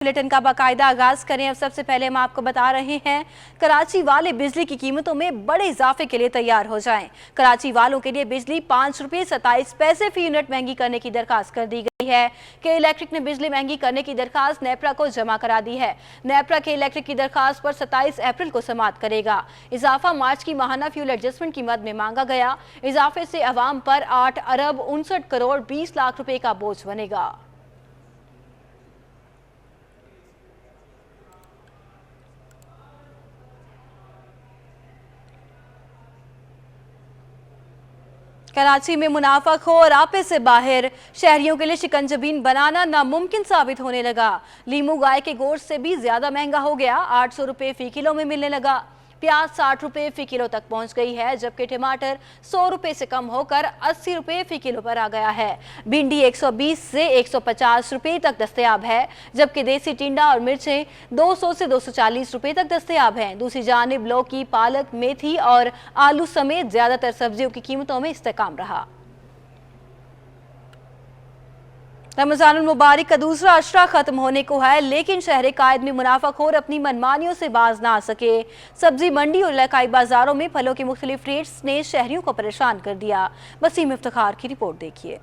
Bulletin का बाकायदा आगाज करें। अब सबसे पहले हम आपको बता रहे हैं, कराची वाले बिजली की कीमतों में बड़े इजाफे के लिए तैयार हो जाएं। कराची वालों के लिए बिजली 5 रुपये 27 पैसे फी यूनिट महंगी करने की दरखास्त कर दी गई है। के इलेक्ट्रिक ने बिजली महंगी करने की दरखास्त नेपरा को जमा करा दी है। नेपरा के इलेक्ट्रिक की दरखास्त पर 27 अप्रैल को समाअत करेगा। इजाफा मार्च की माहाना फ्यूल एडजस्टमेंट की मद में मांगा गया। इजाफे से अवाम पर 8 अरब 59 करोड़ 20 लाख रुपए का बोझ बनेगा। कराची में मुनाफाखोर आपे से बाहर, शहरियों के लिए शिकंजबीन बनाना नामुमकिन साबित होने लगा। लीमू गाय के गोश्त से भी ज्यादा महंगा हो गया। 800 रुपये फी किलो में मिलने लगा। प्याज 60 रुपये फी किलो तक पहुंच गई है, जबकि टमाटर 100 रुपये से कम होकर 80 रुपये फी किलो पर आ गया है। भिंडी 120 से 150 रुपये तक दस्तयाब है, जबकि देसी टिंडा और मिर्चें 200 से 240 रुपये तक दस्तयाब हैं। दूसरी जानिब लौकी, पालक, मेथी और आलू समेत ज्यादातर सब्जियों की कीमतों में इस्तेकाम रहा। रमजानुल मुबारक का दूसरा अशरा खत्म होने को है, लेकिन शहर कायद में मुनाफाखोर अपनी मनमानियों से बाज ना आ सके। सब्जी मंडी और इलाकाई बाजारों में फलों के मुख्तलिफ रेट्स ने शहरियों को परेशान कर दिया। वसीम इफ्तिखार की रिपोर्ट देखिए।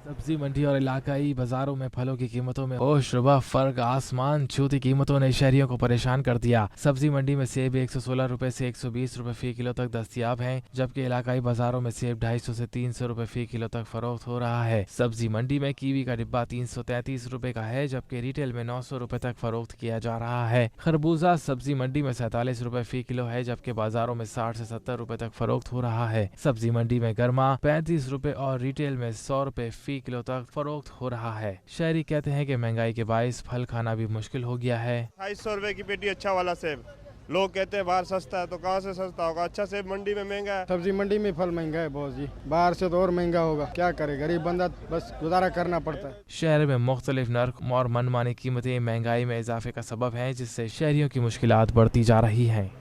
सब्जी मंडी और इलाकाई बाजारों में फलों की कीमतों में होशरुबा फर्क आसमान छूती कीमतों ने शहरियों को परेशान कर दिया। सब्जी मंडी में सेब 116 रुपए से 120 रुपए फी किलो तक दस्तयाब हैं, जबकि इलाकाई बाजारों में सेब 250 से 300 रुपए फी किलो तक फरोख्त हो रहा है। सब्जी मंडी में कीवी का डिब्बा 333 रुपए का है, जबकि रिटेल में 900 रुपए तक फरोख्त किया जा रहा है। खरबूजा सब्जी मंडी में 47 रुपए फी किलो है, जबकि बाजारों में 60 से 70 रुपए तक फरोख्त हो रहा है। सब्जी मंडी में गर्मा 35 रुपए और रिटेल में 100 रुपए फी किलो तक फरोख्त हो रहा है। शहरी कहते हैं कि महंगाई के बाइस फल खाना भी मुश्किल हो गया है। 250 रुपए की पेटी अच्छा वाला सेब, लोग कहते हैं बाहर सस्ता है, तो कहाँ से सस्ता होगा? अच्छा सेब मंडी में महंगा है। सब्जी मंडी में फल महंगा है बहुत जी, बाहर से तो और महंगा होगा। क्या करे, गरीब बंदा बस गुजारा करना पड़ता है। शहर में मुख्तलिफ नर्क और मनमानी कीमतें महंगाई में इजाफे का सबब है, जिससे शहरियों की मुश्किलात बढ़ती जा रही हैं।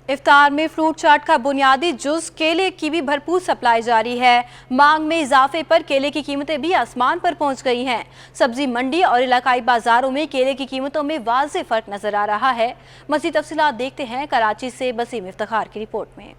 इफ्तार में फ्रूट चाट का बुनियादी जुज केले की भी भरपूर सप्लाई जारी है। मांग में इजाफे पर केले की कीमतें भी आसमान पर पहुंच गई हैं। सब्जी मंडी और इलाकाई बाजारों में केले की कीमतों में वाज़ेह फर्क नजर आ रहा है। मज़ीद तफसीलात देखते हैं कराची से वसीम इफ्तिखार की रिपोर्ट में।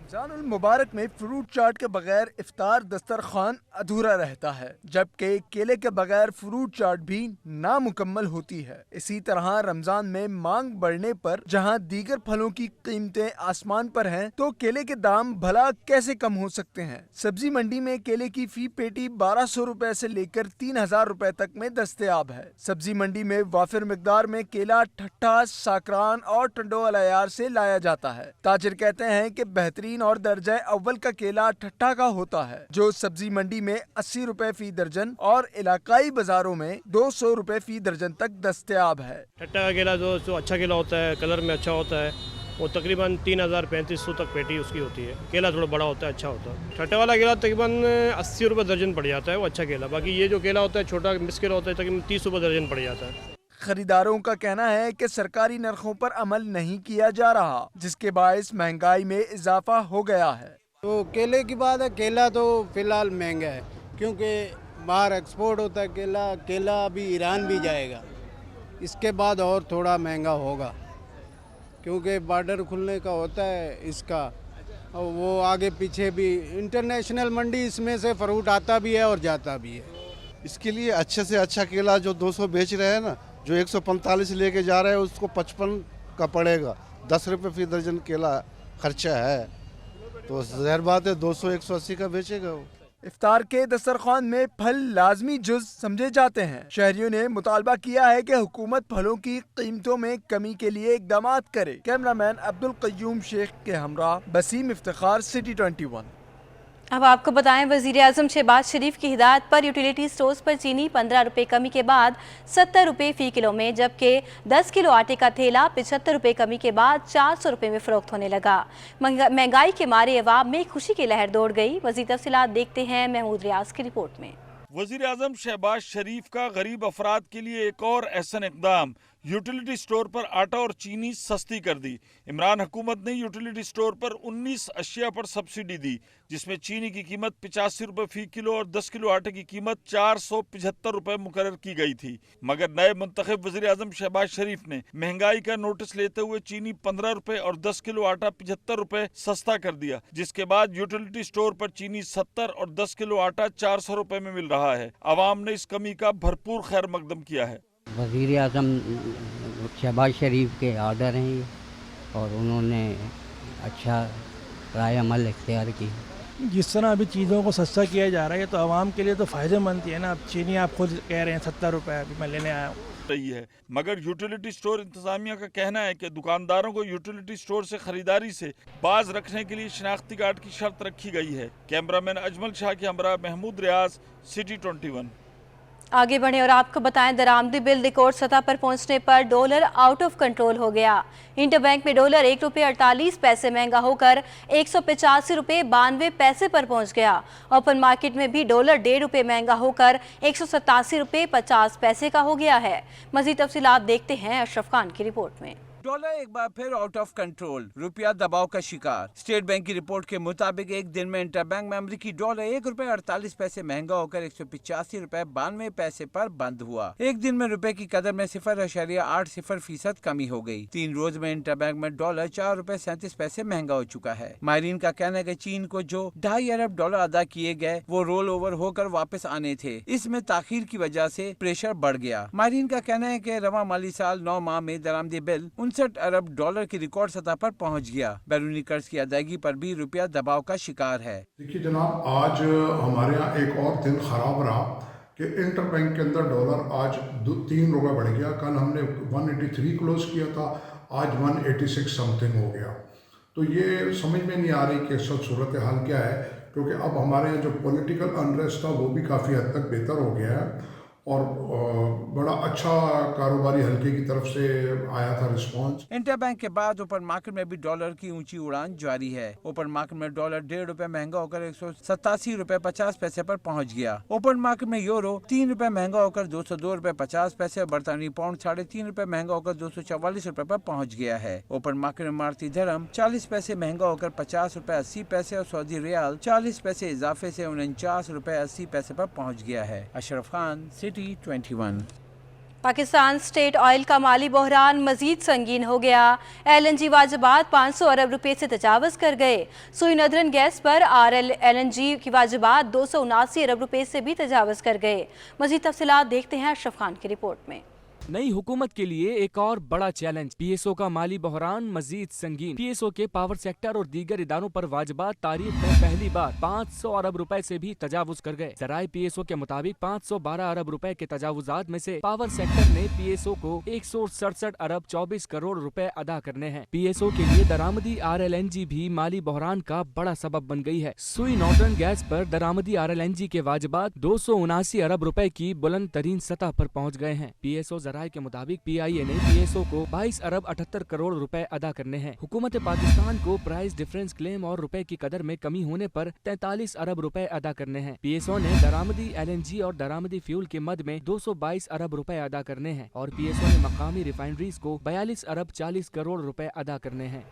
रमजानुल मुबारक में फ्रूट चाट के बगैर इफ्तार दस्तरखान अधूरा रहता है, जबकि केले के बगैर फ्रूट चाट भी नामुकम्मल होती है। इसी तरह रमजान में मांग बढ़ने पर जहां दीगर फलों की कीमतें आसमान पर हैं, तो केले के दाम भला कैसे कम हो सकते हैं। सब्जी मंडी में केले की फी पेटी 1200 रुपए से लेकर 3000 रुपए तक में दस्तयाब है। सब्जी मंडी में वाफिर मिकदार में केला ठट्ठा, साकरान और टंडोल अयार से लाया जाता है। ताजिर कहते हैं कि बेहतरीन और दर्जा अव्वल का केला ठट्ठा का होता है, जो सब्जी मंडी में 80 रुपए फी दर्जन और इलाकाई बाजारों में 200 रुपए फी दर्जन तक दस्तयाब है। ठट्टा का केला जो अच्छा केला होता है, कलर में अच्छा होता है, वो तकरीबन 3000-3500 तक पेटी उसकी होती है। केला थोड़ा बड़ा होता है, अच्छा होता है। ठट्टा वाला केला तकरीबन 80 रुपए दर्जन पड़ जाता है, वो अच्छा केला। बाकी ये जो केला होता है छोटा मिस केला होता है, तकरीबन 30 रुपए दर्जन पड़ जाता है। खरीदारों का कहना है कि सरकारी नरखों पर अमल नहीं किया जा रहा, जिसके बायस महंगाई में इजाफा हो गया है। तो केले की बात है, केला तो फिलहाल महंगा है क्योंकि बाहर एक्सपोर्ट होता है केला। केला अभी ईरान भी जाएगा, इसके बाद और थोड़ा महंगा होगा क्योंकि बॉर्डर खुलने का होता है इसका, और वो आगे पीछे भी इंटरनेशनल मंडी, इसमें से फ्रूट आता भी है और जाता भी है। इसके लिए अच्छे से अच्छा केला जो 200 बेच रहे हैं ना, जो 145 लेके जा रहे हैं उसको 55 का पड़ेगा। 10 रुपये फी दर्जन केला खर्चा है, तो ज़ाहिर बात है 200-180 का बेचेगा वो। इफ्तार के दस्तरखान में फल लाजमी जुज समझे जाते हैं। शहरियों ने मुतालबा किया है कि हुकूमत फलों की कीमतों में कमी के लिए इकदाम करे। कैमरामैन अब्दुल कय्यूम शेख के हमरा वसीम इफ्तिखार, सिटी 21। अब आपको बताएं, वज़ीर आज़म शहबाज शरीफ की हिदायत पर यूटिलिटी स्टोर्स पर चीनी 15 रुपये कमी के बाद 70 रुपये फ़ी किलो में, जबकि 10 किलो आटे का थैला 75 रुपये कमी के बाद 400 रुपये में फ़रोख्त होने लगा। महंगाई के मारे अवाम में खुशी की लहर दौड़ गई। मज़ीद तफ़सीलात देखते हैं महमूद रियाज की रिपोर्ट में। वजीर आजम शहबाज शरीफ का गरीब अफराद के लिए एक और एहसन इकदाम, यूटिलिटी स्टोर पर आटा और चीनी सस्ती कर दी। इमरान हुकूमत ने यूटिलिटी स्टोर पर 19 अशिया पर सब्सिडी दी, जिसमें चीनी की कीमत 85 रुपए फी किलो और 10 किलो आटे की कीमत 475 रुपए मुकर्रर की गई थी। मगर नए मुंतखब वजीर आजम शहबाज शरीफ ने महंगाई का नोटिस लेते हुए चीनी 15 रुपए और 10 किलो आटा 75 रुपए सस्ता कर दिया, जिसके बाद यूटिलिटी स्टोर पर चीनी 70 और 10 किलो आटा 400 रुपए में मिल रहा है। आवाम ने इस कमी का भरपूर खैर मकदम किया है। वज़ीर आज़म शहबाज शरीफ के आर्डर हैं ये, और उन्होंने अच्छा राय अमल इख्तियार की। जिस तरह अभी चीज़ों को सस्ता किया जा रहा है तो आवाम के लिए तो फ़ायदेमंद ही है ना। अब चीनी आप खुद कह रहे हैं 70 रुपये, अभी मैं लेने आया हूँ। रही है, मगर यूटिलिटी स्टोर इंतजामिया का कहना है कि दुकानदारों को यूटिलिटी स्टोर से खरीदारी से बाज रखने के लिए शनाख्ती कार्ड की शर्त रखी गई है। कैमरामैन अजमल शाह के हमरा महमूद रियाज, सिटी 21। आगे बढ़े और आपको बताएं, दरामदी बिल रिकॉर्ड सतह पर पहुंचने पर डॉलर आउट ऑफ कंट्रोल हो गया। इंटरबैंक में डॉलर 1 रुपये 48 पैसे महंगा होकर 185 रुपये 92 पैसे पर पहुंच गया। ओपन मार्केट में भी डॉलर 1.5 रुपये महंगा होकर 187 रुपये 50 पैसे का हो गया है। मजीद तफसीलात देखते हैं अशरफ खान की रिपोर्ट में। डॉलर एक बार फिर आउट ऑफ कंट्रोल, रुपया दबाव का शिकार। स्टेट बैंक की रिपोर्ट के मुताबिक एक दिन में इंटरबैंक में अमरीकी डॉलर 1 रुपये 48 पैसे महंगा होकर 185 रुपये 92 पैसे पर बंद हुआ। एक दिन में रुपए की कदर में 0.80% कमी हो गई। 3 रोज में इंटरबैंक में डॉलर 4 रुपये 37 पैसे महंगा हो चुका है। माहिरीन का कहना है कि चीन को जो 2.5 अरब डॉलर अदा किए गए वो रोल ओवर होकर वापस आने थे। इसमें ताखीर की वजह से प्रेशर बढ़ गया। माहिरीन का कहना है कि रवा माली साल 9 माह में दरामदी बिल 59 अरब डॉलर की रिकॉर्ड सतह पर पहुंच गया। बैरूनी कर्ज की अदायगी पर भी रुपया दबाव का शिकार है। देखिए जनाब, आज हमारे यहाँ एक और दिन खराब रहा कि इंटरबैंक के अंदर डॉलर आज 3 रुपये बढ़ गया। कल हमने 183 क्लोज किया था, आज 186 समथिंग हो गया। तो ये समझ में नहीं आ रही कि सब सूरत हाल क्या है, क्योंकि अब हमारे यहाँ जो पॉलिटिकल अनरेस्ट था वो भी काफ़ी हद तक बेहतर हो गया है और बड़ा अच्छा कारोबारी हल्के की तरफ से आया था रिस्पांस। इंटरबैंक के बाद ओपन मार्केट में भी डॉलर की ऊंची उड़ान जारी है। ओपन मार्केट में डॉलर 1.5 रुपये महंगा होकर 187 रुपये 50 पैसे पर पहुंच गया। ओपन मार्केट में यूरो 3 रुपये महंगा होकर 202 रुपये 50 पैसे, बरतानी पाउंड 3.5 रुपये महंगा होकर 244 रुपये पर पहुंच गया है। ओपन मार्केट में इमारती धर्म 40 पैसे महंगा होकर 50 रुपये 80 पैसे और सऊदी रियाल 40 पैसे इजाफे से 49 रुपये 80 पैसे पर पहुंच गया है। Ashraf Khan, city 21। Pakistan state oil का माली बहरान मजीद संगीन हो गया। LNG वाजिबात 500 अरब रुपए से तजावज कर गए। सुई नदरन गैस पर LNG की वाजिबात 279 अरब रुपए से भी तजावज कर गए। मजीद तफसीलात देखते हैं अशरफ खान की रिपोर्ट में। नई हुकूमत के लिए एक और बड़ा चैलेंज, PSO का माली बहरान मजीद संगीन। PSO के पावर सेक्टर और दीगर इदारों पर वाजिबात तारीख में पहली बार 500 अरब रुपए से भी तजावुज कर गए। जराए PSO के मुताबिक 512 अरब रुपए के तजावुजात में से पावर सेक्टर ने PSO को 167 अरब 24 करोड़ रुपए अदा करने हैं। PSO के लिए दरामदी RLNG भी माली बहरान का बड़ा सबब बन गई है। सुई नॉर्दर्न गैस पर दरामदी RLNG के वाजिबात 279 अरब रुपए की बुलंद तरीन सतह पर पहुँच गए हैं। PSO के मुताबिक PIA ने PSO को 22 अरब 78 करोड़ रुपए अदा करने हैं। हुकूमत पाकिस्तान को प्राइस डिफरेंस क्लेम और रुपए की कदर में कमी होने पर 43 अरब रुपए अदा करने हैं। PSO ने दरामदी LNG और दरामदी फ्यूल के मद में 222 अरब रुपए अदा करने हैं और PSO ने मकामी रिफाइनरीज को 42 अरब 40 करोड़ रुपए अदा करने हैं।